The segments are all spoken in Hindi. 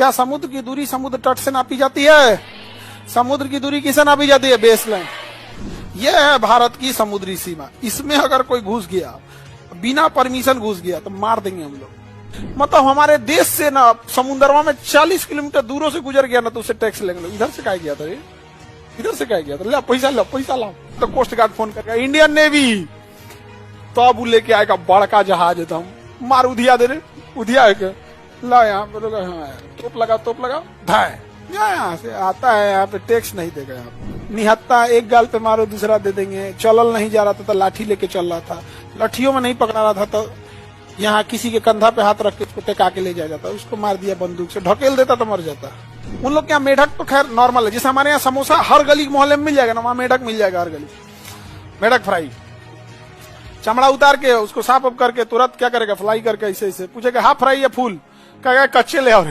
क्या समुद्र की दूरी समुद्र तट से नापी जाती है? समुद्र की दूरी किसे नापी जाती है? Base line. यह है भारत की समुद्री सीमा। इसमें अगर कोई घुस गया, बिना परमिशन घुस गया, तो मार देंगे हम लोग। मतलब हमारे देश से ना समुद्रमा में 40 किलोमीटर दूरों से गुजर गया ना तो उसे टैक्स लेंगे। इधर से क्या गया था रे? इधर से क्या गया था? ले पैसा लो, पैसा लाओ। तो कोस्ट गार्ड फोन करके इंडियन नेवी, तो अब लेके आएगा बड़का जहाज एकदम, मार उधिया दे रहे, उधिया है ला यहाँ पे, तोप लगा धाय यहाँ से आता है। यहाँ पे टैक्स नहीं देगा। यहाँ निहत्ता एक गाल पे मारो दूसरा दे देंगे। चलल नहीं जा रहा था तो लाठी लेके चल रहा था, लाठियों में नहीं पकड़ा रहा था तो यहाँ किसी के कंधा पे हाथ रख के उसको टेका के ले जाया जाता, उसको मार दिया बंदूक से, ढकेल देता तो मर जाता। उन लोग क्या मेढक तो खैर नॉर्मल है, जैसे हमारे यहाँ समोसा हर गली मोहल्ले में मिल जाएगा ना, वहाँ मेढक मिल जाएगा हर गली। मेढक फ्राई, चमड़ा उतार के उसको साफ अप करके तुरंत क्या करेगा, फ्राई करके ऐसे ऐसे पूछेगा हाफ फ्राई या फुल, कहेगा कच्चे ले आओ।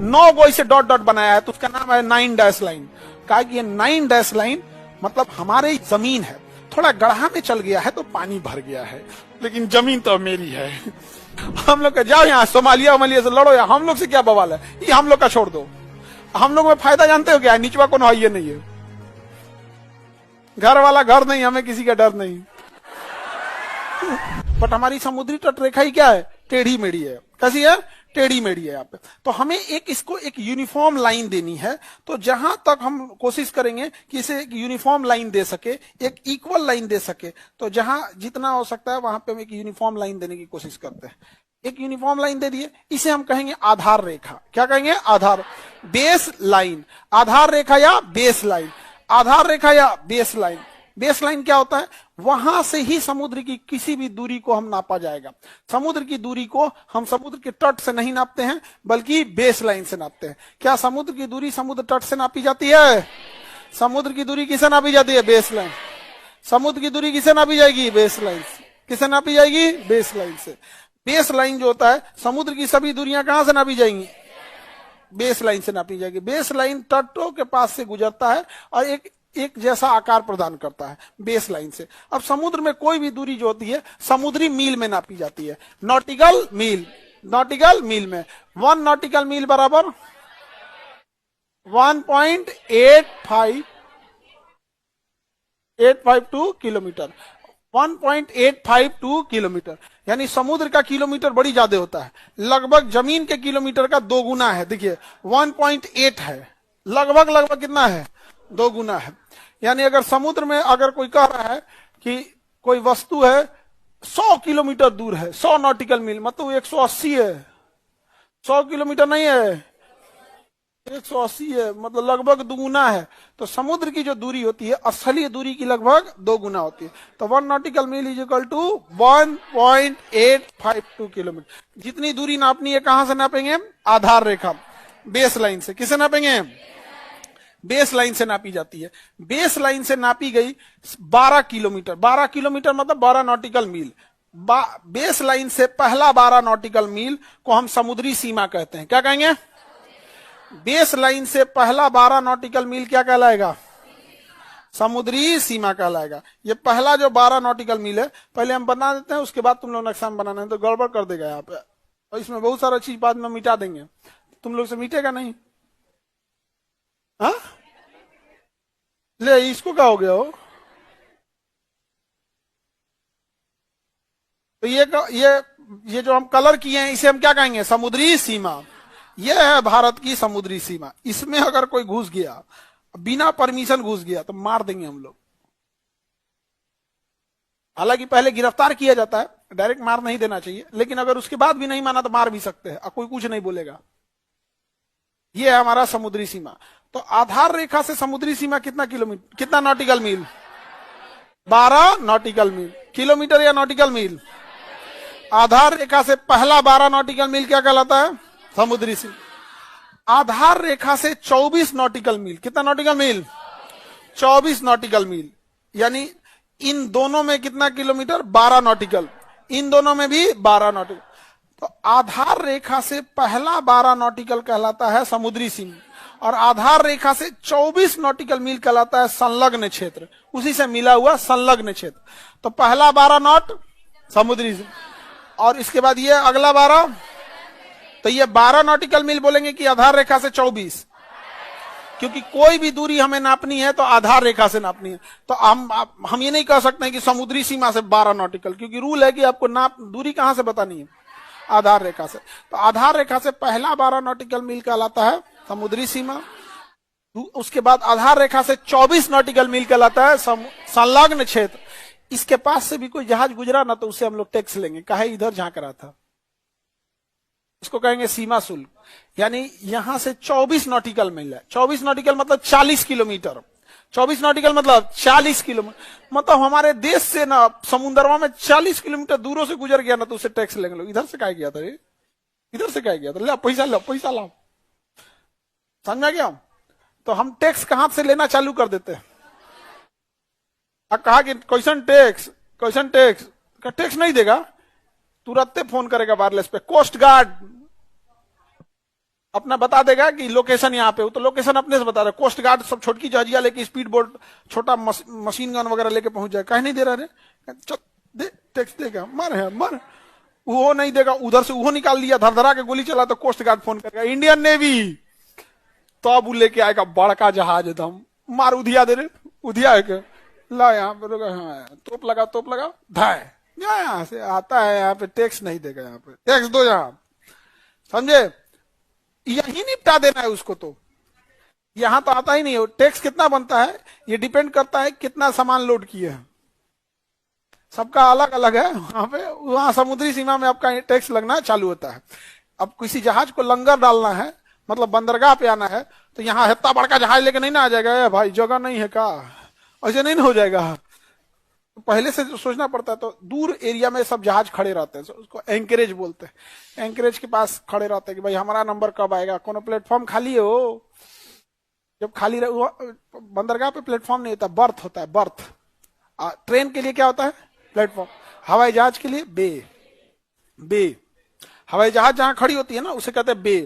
9 गो ऐसे डॉट डॉट बनाया है तो उसका नाम है 9 डैश लाइन। कहा कि ये 9 डैश लाइन मतलब हमारे जमीन है, थोड़ा गढ़ा में चल गया है तो पानी भर गया है, लेकिन जमीन तो मेरी है। हम लोग का जाओ यहाँ सोमालिया वमालिया से लड़ो, या हम लोग से क्या बवाल है, ये हम लोग का छोड़ दो। हम लोग में फायदा जानते हो क्या है? निचवा को है, ये नहीं है, घर वाला घर नहीं, हमें किसी का डर नहीं। बट हमारी समुद्री तट रेखा ही क्या है? टेढ़ी मेढ़ी है। कैसी है? टेढ़ी मेढ़ी है यहाँ पे। तो हमें इसको एक यूनिफॉर्म लाइन देनी है। तो जहां तक हम कोशिश करेंगे कि इसे एक यूनिफॉर्म लाइन दे सके, एक इक्वल लाइन दे सके, तो जहां जितना हो सकता है वहां पे हम एक यूनिफॉर्म लाइन देने की कोशिश करते हैं। एक यूनिफॉर्म लाइन दे दिए, इसे हम कहेंगे आधार रेखा। क्या कहेंगे? आधार, बेस लाइन। आधार रेखा या बेस लाइन, आधार रेखा या बेस लाइन। बेस लाइन क्या होता है? वहां से ही समुद्र की किसी भी दूरी को हम नापा जाएगा। समुद्र की दूरी को हम समुद्र के तट से नहीं नापते हैं, बल्कि बेस लाइन से नापते हैं। क्या समुद्र की दूरी समुद्र तट से नापी जाती है? समुद्र की दूरी किसे नापी जाती है? Base line. समुद्र की दूरी किसे नापी जाएगी? बेस लाइन से। किसे नापी जाएगी? बेस लाइन से। बेस लाइन जो होता है, समुद्र की सभी दूरियां कहां से नापी जाएंगी? बेस लाइन से नापी जाएगी। बेस लाइन तटों के पास से गुजरता है और एक जैसा आकार प्रदान करता है बेस लाइन से। अब समुद्र में कोई भी दूरी जो होती है समुद्री मील में नापी जाती है, नॉटिकल मील। नॉटिकल मील में 1 नॉटिकल मील बराबर 1.852 किलोमीटर। 1.852 किलोमीटर, यानी समुद्र का किलोमीटर बड़ी ज्यादा होता है, लगभग जमीन के किलोमीटर का 2 गुना है। देखिए 1.8 है, लगभग कितना है? 2 गुना है। यानी अगर समुद्र में अगर कोई कह रहा है कि कोई वस्तु है 100 किलोमीटर दूर है, 100 नॉटिकल मील, मतलब 180 है, 100 किलोमीटर नहीं है, 180 है, मतलब लगभग 2 गुना है। तो समुद्र की जो दूरी होती है असली दूरी की लगभग 2 गुना होती है। तो 1 nautical mile is equal to 1.852 kilometre. जितनी दूरी नापनी है कहां से नापेंगे? आधार रेखा, बेस लाइन से। किसे नापेंगे? बेस लाइन से नापी जाती है। बेस लाइन से नापी गई 12 किलोमीटर। 12 किलोमीटर मतलब 12 नॉटिकल मील। बेस लाइन से पहला 12 नॉटिकल मील को हम समुद्री सीमा कहते हैं। क्या कहेंगे? बेस लाइन से पहला 12 नॉटिकल मील क्या कहलाएगा? समुद्री सीमा कहलाएगा। ये पहला जो 12 नॉटिकल मील है पहले हम बना देते हैं, उसके बाद तुम लोग नक्शा बनाना है तो गड़बड़ कर देगा यहाँ पे, और इसमें बहुत सारा चीज बाद में मिटा देंगे, तुम लोग से मिटेगा नहीं। हाँ ले इसको क्या हो गया हो? तो ये जो हम कलर किए हैं इसे हम क्या कहेंगे? समुद्री सीमा। यह है भारत की समुद्री सीमा। इसमें अगर कोई घुस गया, बिना परमिशन घुस गया, तो मार देंगे हम लोग। हालांकि पहले गिरफ्तार किया जाता है, डायरेक्ट मार नहीं देना चाहिए, लेकिन अगर उसके बाद भी नहीं माना तो मार भी सकते हैं, कोई कुछ नहीं बोलेगा। यह है हमारा समुद्री सीमा। तो आधार रेखा से समुद्री सीमा कितना किलोमीटर, कितना नॉटिकल मील? 12 नॉटिकल मील। किलोमीटर या नॉटिकल मील? आधार रेखा से पहला 12 नॉटिकल मील क्या कहलाता है? समुद्री सीमा। आधार रेखा से 24 नॉटिकल मील, कितना नॉटिकल मील? 24 नॉटिकल मील, यानी इन दोनों में कितना किलोमीटर? 12 नॉटिकल। इन दोनों में भी 12 नॉटिकल। तो आधार रेखा से पहला 12 नॉटिकल कहलाता है समुद्री सीमा, और आधार रेखा से 24 नॉटिकल मील कहलाता है संलग्न क्षेत्र, उसी से मिला हुआ संलग्न क्षेत्र। तो पहला 12 नॉट समुद्री सीमा, और इसके बाद ये अगला 12 तो ये 12 नॉटिकल मील बोलेंगे कि आधार रेखा से 24, क्योंकि कोई भी दूरी हमें नापनी है तो आधार रेखा से नापनी है। तो हम ये नहीं कह सकते कि समुद्री सीमा से 12 नॉटिकल, क्योंकि रूल है कि आपको नाप दूरी कहां से बतानी है, आधार रेखा से। तो आधार रेखा से पहला 12 नॉटिकल मील कहलाता है समुद्री सीमा, उसके बाद आधार रेखा से 24 नॉटिकल मील कहलाता है संलग्न क्षेत्र। इसके पास से भी कोई जहाज गुजरा ना तो उससे हम लोग टैक्स लेंगे, काहे इधर झांक रहा था, इसको कहेंगे सीमा शुल्क। यानी यहां से 24 नॉटिकल मील है, 24 नॉटिकल मतलब 40 किलोमीटर, 24 नॉटिकल मतलब 40 किलोमीटर, मतलब हमारे देश से ना समुद्रमा में 40 किलोमीटर दूरों से गुजर गया ना तो उसे टैक्स लेंगे लोग। इधर से क्या गया था रे, इधर से क्या गया था, ले पैसा लो, पैसा लाओ, समझा गया। तो हम टैक्स कहां से लेना चालू कर देते हैं। कहा कि क्वेश्चन टैक्स, क्वेश्चन टैक्स का टैक्स नहीं देगा, तुरंत फोन करेगा वायरलेस पे, कोस्ट गार्ड अपना बता देगा कि लोकेशन यहाँ पे, तो लोकेशन अपने से बता रहा है। कोस्ट गार्ड सब छोटकी जहाजिया लेके, स्पीड बोट, छोटा मशीन गन वगैरह लेके पहुंच जाए, कहीं नहीं दे रहा रे, चल दे टैक्स देगा, मर है मर, वो नहीं देगा, उधर से वो निकाल लिया, धरधरा के गोली चला तो कोस्ट गार्ड फोन करेगा इंडियन नेवी, तो अब वो लेके आएगा बड़का जहाज एकदम, मार उधिया दे रहे, उधिया के ला यहाँ पे, हाँ तोप लगा, तोप लगा, धाय यहाँ से आता है, यहाँ पे टैक्स नहीं देगा, यहाँ पे टैक्स दो, यहाँ समझे, यही निपटा देना है उसको। तो यहां तो आता ही नहीं है। टैक्स कितना बनता है ये डिपेंड करता है कितना सामान लोड किए हैं, सबका अलग अलग है। वहां पे वहां समुद्री सीमा में आपका टैक्स लगना चालू होता है। अब किसी जहाज को लंगर डालना है, मतलब बंदरगाह पे आना है, तो यहाँ इतना बड़का जहाज लेके नहीं ना आ जाएगा, भाई जगह नहीं है का, ऐसे नहीं ना हो जाएगा, तो पहले से सोचना पड़ता है। तो दूर एरिया में सब जहाज खड़े रहते हैं, उसको एंकरेज बोलते हैं, एंकरेज के पास खड़े रहते हैं कि भाई हमारा नंबर कब आएगा, कौन प्लेटफॉर्म खाली है, हो जब खाली रहे, बंदरगाह पे प्लेटफॉर्म नहीं होता, बर्थ होता है, बर्थ। ट्रेन के लिए क्या होता है, प्लेटफॉर्म। हवाई जहाज के लिए बे, बे हवाई जहाज जहां खड़ी होती है ना उसे कहते हैं बे।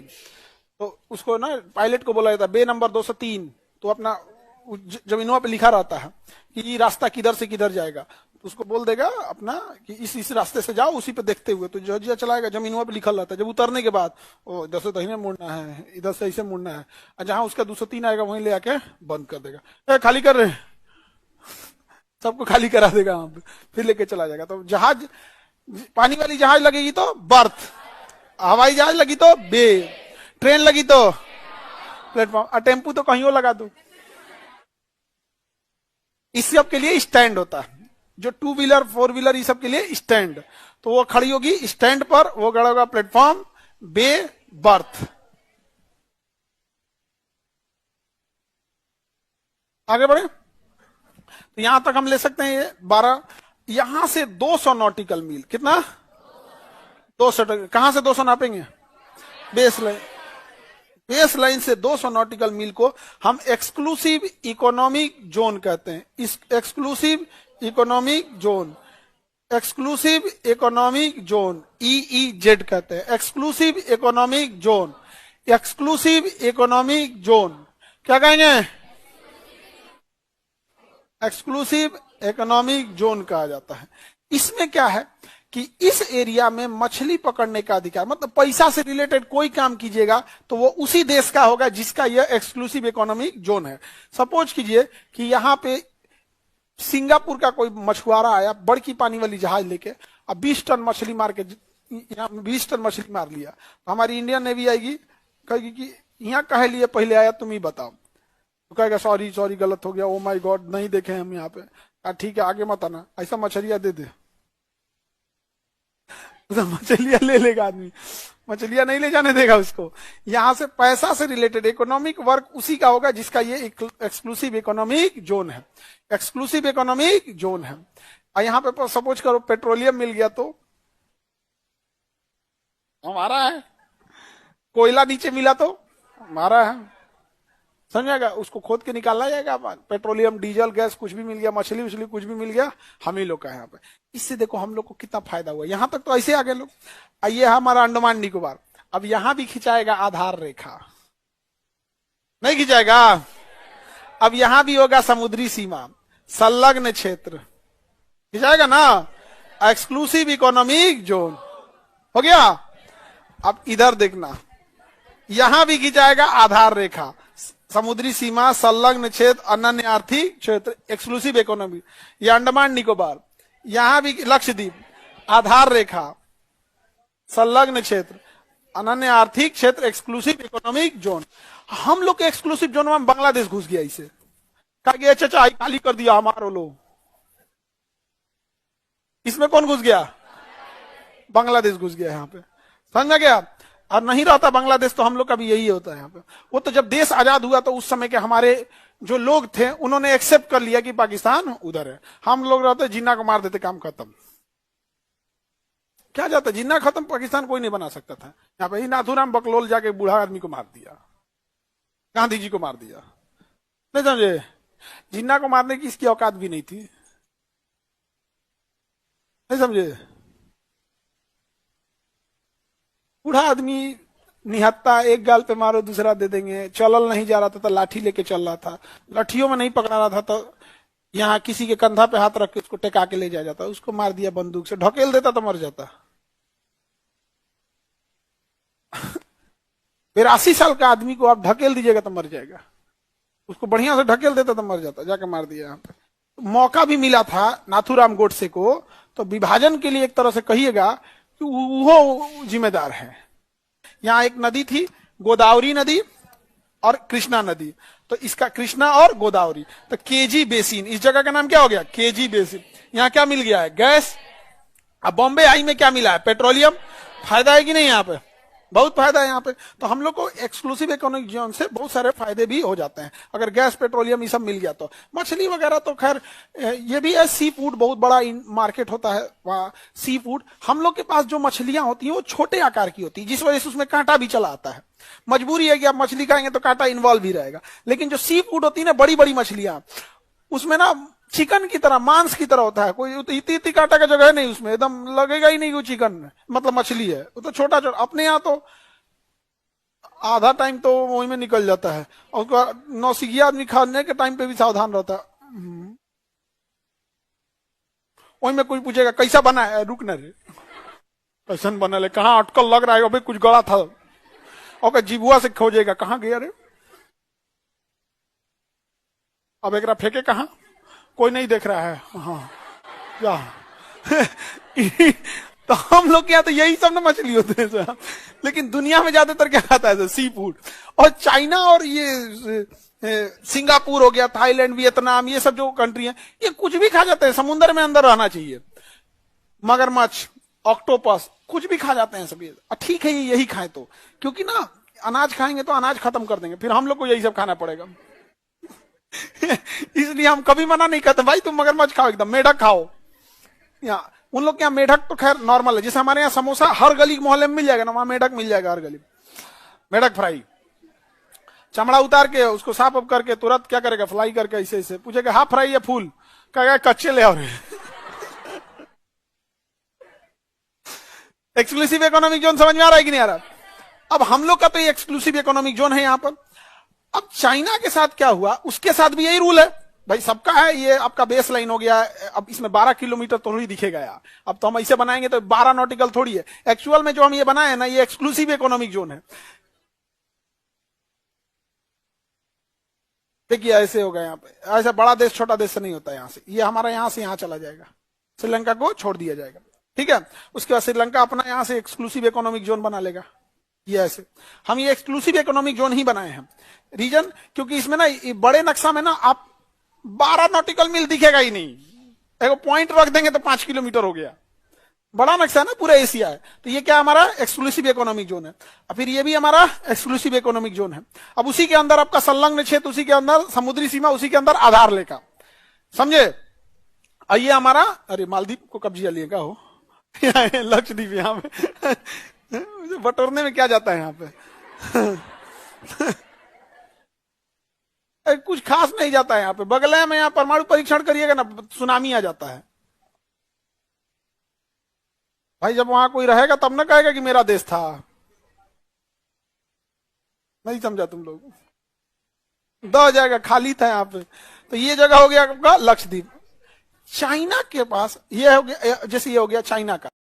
तो उसको ना पायलट को बोला जाता है बे नंबर 203, तो अपना जमीनों पे लिखा रहता है कि रास्ता किधर से किधर जाएगा, तो उसको बोल देगा अपना कि इस रास्ते से जाओ, उसी पे देखते हुए तो जहाजिया चलाएगा, जमीनों पे लिखा रहता है। जब उतरने के बाद ओ इधर से दहीने मुड़ना है, इधर से ऐसे मुड़ना है, और जहां उसका 203 आएगा वहीं ले आके बंद कर देगा, खाली कर रहे, सबको खाली करा देगा वहां पे, फिर लेके चला जाएगा। तो जहाज, पानी वाली जहाज लगेगी तो बर्थ, हवाई जहाज लगी तो बे, ट्रेन लगी तो प्लेटफॉर्म, और टेम्पू तो कहीं और लगा दो। इस सब के लिए स्टैंड होता है, जो 2 व्हीलर 4 व्हीलर इस सब के लिए स्टैंड, तो वो खड़ी होगी स्टैंड पर, वो खड़ा होगा प्लेटफॉर्म, बे, बर्थ। आगे बढ़े तो यहां तक हम ले सकते हैं ये 12, यहां से 200 नॉटिकल मील, कितना 200, कहां से 200 नापेंगे, बेस लाइन, बेस लाइन से 200 नॉटिकल मील को हम एक्सक्लूसिव इकोनॉमिक जोन कहते हैं। इस exclusive economic zone, exclusive economic zone EEZ कहते हैं, exclusive economic zone, exclusive economic zone क्या कहेंगे, एक्सक्लूसिव इकोनॉमिक जोन कहा जाता है। इसमें क्या है कि इस एरिया में मछली पकड़ने का अधिकार, मतलब पैसा से रिलेटेड कोई काम कीजिएगा तो वो उसी देश का होगा जिसका यह एक्सक्लूसिव इकोनॉमिक जोन है। सपोज कीजिए कि यहाँ पे सिंगापुर का कोई मछुआरा आया बड़की पानी वाली जहाज लेके, अब 20 टन मछली मार के, 20 टन मछली मार लिया, तो हमारी इंडियन नेवी आएगी, कहेगी कि यहाँ कहे लिए पहले आया तुम ही बताओ, तो कहेगा सॉरी सॉरी गलत हो गया, ओ माय गॉड नहीं देखे हम यहाँ पे, ठीक है आगे मत आना, ऐसा मछलियां दे दे, तो मछलियां ले लेगा आदमी, मछलियां नहीं ले जाने देगा उसको। यहां से पैसा से रिलेटेड इकोनॉमिक वर्क उसी का होगा जिसका ये एक्सक्लूसिव इकोनॉमिक जोन है, एक्सक्लूसिव इकोनॉमिक जोन है। और यहाँ पे सपोज करो पेट्रोलियम मिल गया तो हमारा है, कोयला नीचे मिला तो हमारा है, समझेगा, उसको खोद के निकालना जाएगा, पेट्रोलियम डीजल गैस कुछ भी मिल गया, मछली उछली कुछ भी मिल गया, हम ही लोग का यहाँ पे। इससे देखो हम लोग को कितना फायदा हुआ, यहाँ तक तो ऐसे आ गए लोग। ये हमारा अंडमान निकोबार, अब यहां भी खिंचाएगा आधार रेखा, नहीं खिंचाएगा, अब यहां भी होगा समुद्री सीमा, संलग्न क्षेत्र, खिंचाएगा ना, एक्सक्लूसिव इकोनॉमिक जोन हो गया। अब इधर देखना, यहां भी खिंचाएगा आधार रेखा, समुद्री सीमा, संलग्न क्षेत्र, अनन्य आर्थिक क्षेत्र, एक्सक्लूसिव इकोनॉमी, ये अंडमान निकोबार, यहां भी लक्षद्वीप, आधार रेखा, संलग्न क्षेत्र, अनन्य आर्थिक क्षेत्र, एक्सक्लूसिव इकोनॉमिक जोन। हम लोग के एक्सक्लूसिव जोन में बांग्लादेश घुस गया, इसे कहा गया चाचा खाली कर दिया हमारे लोग। इसमें कौन घुस गया? बांग्लादेश घुस गया यहाँ पे, समझा गया। और नहीं रहता बांग्लादेश तो हम लोग का भी यही होता है यहाँ पे। वो तो जब देश आजाद हुआ तो उस समय के हमारे जो लोग थे उन्होंने एक्सेप्ट कर लिया कि पाकिस्तान उधर है। हम लोग रहते जिन्ना को मार देते, काम खत्म। क्या जाता, जिन्ना खत्म, पाकिस्तान कोई नहीं बना सकता था। यहाँ पे नाथूराम बकलोल जाके बूढ़ा आदमी को मार दिया, गांधी जी को मार दिया, नहीं समझे? जिन्ना को मारने की इसकी औकात भी नहीं थी, नहीं समझे? बूढ़ा आदमी निहत्ता, एक गाल पे मारो दूसरा दे देंगे। चलल नहीं जा रहा था तो लाठी लेके चल रहा था, लाठियों में नहीं पकड़ा रहा था तो यहाँ किसी के कंधा पे हाथ रख के उसको टेका के ले जाता, उसको मार दिया बंदूक से, ढकेल देता तो मर जाता। 82 साल का आदमी को आप ढकेल दीजिएगा तो मर जाएगा, उसको बढ़िया से ढकेल देता तो मर जाता, जाके मार दिया। यहाँ पे मौका भी मिला था नाथूराम गोडसे को, तो विभाजन के लिए एक तरह से कहिएगा कि वो जिम्मेदार है। यहाँ एक नदी थी, गोदावरी नदी और कृष्णा नदी, तो इसका कृष्णा और गोदावरी, तो केजी बेसिन, इस जगह का नाम क्या हो गया? KG basin. यहाँ क्या मिल गया है? गैस। अब बॉम्बे आई में क्या मिला है? पेट्रोलियम। फायदा है कि नहीं? यहाँ पे बहुत फायदा है यहाँ पे। तो हम लोग को एक्सक्लूसिव इकोनॉमिक जोन से बहुत सारे फायदे भी हो जाते हैं अगर गैस, पेट्रोलियम ये सब मिल गया तो। मछली वगैरह तो खैर ये भी है, सी फूड बहुत बड़ा मार्केट होता है वहाँ। सी फूड, हम लोग के पास जो मछलियां होती हैं वो छोटे आकार की होती है, जिस वजह से उसमें कांटा भी चला आता है। मजबूरी है कि आप मछली खाएंगे तो कांटा इन्वॉल्व भी रहेगा। लेकिन जो सी फूड होती है ना, बड़ी बड़ी मछलियां, उसमें ना चिकन की तरह, मांस की तरह होता है, कोई इतनी इतनी कांटा का जगह नहीं उसमें, एकदम लगेगा ही नहीं वो चिकन मतलब मछली है। वो तो छोटा छोटा, अपने यहाँ तो आधा टाइम तो वही में निकल जाता है, और उसका नौसिखिया आदमी खाने के टाइम पे भी सावधान रहता है। वही में कोई पूछेगा कैसा बना है, रुक न रे, कैसा बना ले, कहाँ अटकल लग रहा है, अभी कुछ गड़ा था, और जिबुआ से खोजेगा कहाँ गया रे, अब एक फेंके कहाँ, कोई नहीं देख रहा है। हाँ क्या तो हम लोग क्या, तो यही सब ना मछली होते हैं सर। लेकिन दुनिया में ज्यादातर क्या खाता है? Sea food. और चाइना और ये सिंगापुर हो गया, थाईलैंड, वियतनाम, ये सब जो कंट्री है, ये कुछ भी खा जाते हैं, समुद्र में अंदर रहना चाहिए। मगरमच्छ, ऑक्टोपस, कुछ भी खा जाते हैं सभी। ठीक है यही खाएं तो, क्योंकि ना अनाज खाएंगे तो अनाज खत्म कर देंगे, फिर हम लोग को यही सब खाना पड़ेगा। इसलिए हम कभी मना नहीं करते, भाई तुम मगरमच्छ खाओ, एकदम मेढक खाओ। यहाँ उन लोग क्या, मेढक तो खैर नॉर्मल है, जैसे हमारे यहाँ समोसा हर गली मोहल्ले में मिल जाएगा ना, वहां मेढक मिल जाएगा हर गली। मेढक फ्राई, चमड़ा उतार के उसको साफ अप करके तुरंत क्या करेगा, फ्राई करके ऐसे ऐसे, पूछेगा हाफ फ्राई या फुल, कहेगा कच्चे ले आओ। एक्सक्लूसिव इकोनॉमिक जोन समझ में आ रहा है कि नहीं आ रहा? अब हम लोग का तो ये एक्सक्लूसिव इकोनॉमिक जोन है यहाँ पर। अब चाइना के साथ क्या हुआ, उसके साथ भी यही रूल है भाई, सबका है। ये आपका बेस लाइन हो गया, अब इसमें 12 किलोमीटर थोड़ी दिखेगा यार, अब तो हम ऐसे बनाएंगे तो 12 नॉटिकल थोड़ी है। एक्चुअल में जो हम ये बनाए हैं ना, ये एक्सक्लूसिव इकोनॉमिक जोन है। देखिए ऐसे होगा यहाँ पे, ऐसा बड़ा देश छोटा देश से नहीं होता यहाँ से, ये हमारा यहाँ से यहाँ चला जाएगा, श्रीलंका को छोड़ दिया जाएगा, ठीक है। उसके बाद श्रीलंका अपना यहाँ से एक्सक्लूसिव इकोनॉमिक जोन बना लेगा। ये ऐसे हम ये एक्सक्लूसिव इकोनॉमिक जोन ही बनाए हैं। रीजन, क्योंकि इसमें ना बड़े नक्शा में ना आप 12 नॉटिकल मील दिखेगा ही नहीं, एक पॉइंट रख देंगे तो 5 किलोमीटर हो गया। बड़ा नक्शा है ना, पूरा एशिया है, तो ये क्या हमारा एक्सक्लूसिव इकोनॉमिक जोन है। और फिर ये भी हमारा एक्सक्लूसिव इकोनॉमिक जोन है। अब उसी के अंदर आपका संलग्न क्षेत्र, उसी के अंदर समुद्री सीमा, उसी के अंदर आधार रेखा, समझे। ये हमारा, अरे मालदीव को कब्जा लिएगा हो, लक्षद्वीप यहाँ पे बटोरने में क्या जाता है यहाँ पे। कुछ खास नहीं जाता है यहाँ पे। बगले में यहाँ परमाणु परीक्षण करिएगा ना, सुनामी आ जाता है भाई। जब वहां कोई रहेगा तब ना कहेगा कि मेरा देश था। नहीं समझा तुम लोग, द जाएगा, खाली था यहाँ पे। तो ये जगह हो गया आपका लक्षद्वीप। चाइना के पास ये हो गया, जैसे ये हो गया चाइना का।